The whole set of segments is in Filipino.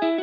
Para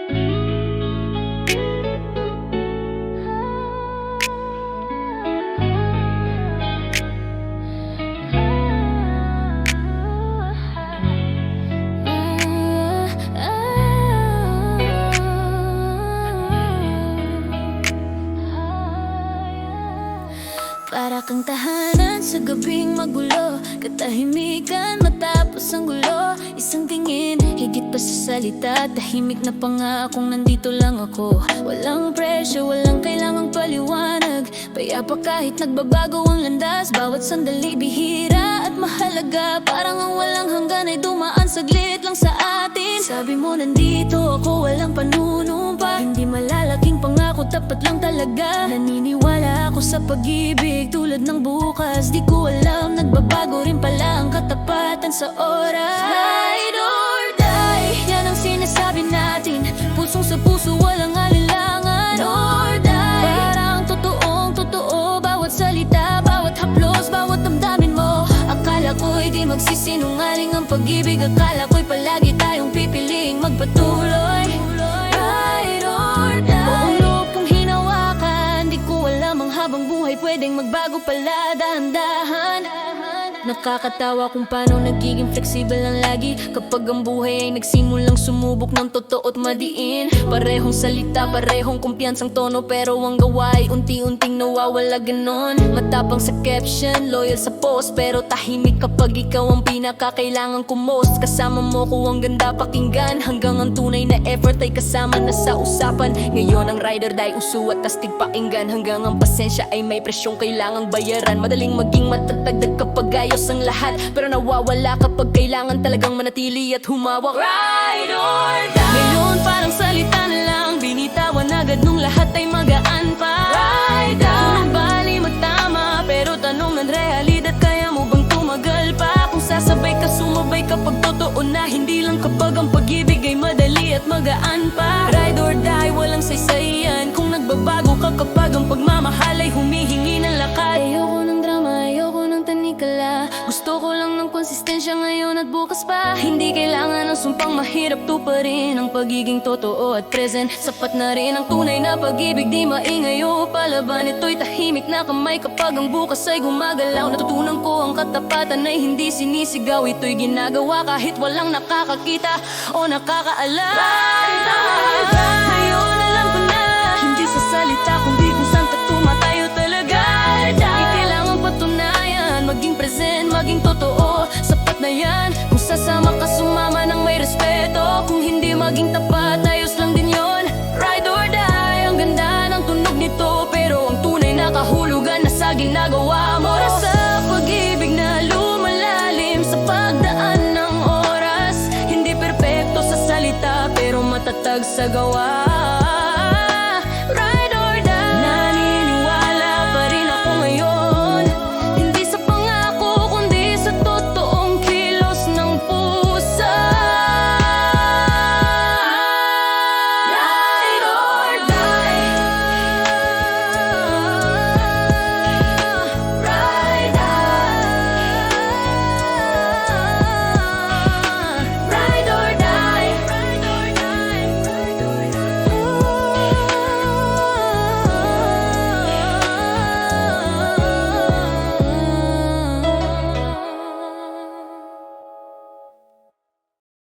kang tahanan sa gabing magulo, katahimikan matapos ang gulo. Isang tingin, higit pa sa salita, tahimik na pangakong nandito lang ako. Walang presyo, walang kailangang paliwanag, payapa kahit nagbabago ang landas. Bawat sandali bihira at mahalaga, parang ang walang hanggan ay dumaan saglit lang sa atin. Sabi mo nandito ako, walang panunumpa, hindi malalaking pangako, tapat lang talaga. Naniniwala ako sa pag-ibig tulad ng bukas, di ko alam nagbabago rin pala ang katapatan sa oras. Ride or die, yan ang sinasabi natin, pusong sa puso walang alinlangan. Or die, parang totoong totoo, bawat salita, bawat haplos, bawat damdamin mo. Akala ko'y di magsisinungaling ang pag-ibig, akala ko'y palagi tayong pipiliing magpatuloy. Ride or die, buong lupong hinawakan, di ko alam ang habang buhay pwedeng magbago pala dahan-dahan. Nakakatawa kung paano nagiging flexible ang lagi kapag ang buhay ay nagsimulang sumubok ng totoo at madiin. Parehong salita, parehong kumpiyansang tono, pero ang gawa ay unti-unting nawawala ganon. Matapang sa caption, loyal sa post, pero tahimik kapag ikaw ang pinakakailangan kumost. Kasama mo ko ang ganda pakinggan, hanggang ang tunay na effort ay kasama na sa usapan. Ngayon ang ride or die uso at astig pakinggan, hanggang ang pasensya ay may presyong kailangang bayaran. Madaling maging matatagdag kapag ayos ang lahat, pero nawawala kapag kailangan talagang manatili at humawak. Ride or die, ngayon parang salita na lang, binitawan agad nung lahat ay magaan pa. Ride down, bali magtama, pero tanong ng realidad, kaya mo bang tumagal pa? Kung sasabay ka, sumabay kapag totoo na, hindi lang kapag ang pag-ibig ay madali at magaan pa. Ride or die, walang saysayan, kung nagbabago ka kapag ang pagmamahal ay humihingi ng lakas. Ayoko ng drama, ayoko ng tanikala, gusto ko lang ng konsistensya ngayon at bukas pa. Hindi kailangan ng sumpang mahirap, tuparin ang pagiging totoo at present. Sapat na rin ang tunay na pag-ibig, di maingay o palaban. Ito'y tahimik na kamay kapag ang bukas ay gumagalaw. Natutunan ko ang katapatan ay hindi sinisigaw, ito'y ginagawa kahit walang nakakakita o nakakaalam. Ngayon alam ko na, hindi sa salita kundi kung saan ka tumatayo talaga. Di kailangan patunayan, maging present, maging totoo, sapat na yan. Kung sasama ka, sumama ng may respeto, kung hindi maging tapat, ayos lang din yon. Ride or die, ang ganda ng tunog nito, pero ang tunay na kahulugan na sa ginagawa mo. Para sa pag-ibig na lumalalim sa pagdaan ng oras, hindi perpekto sa salita, pero matatag sa gawa.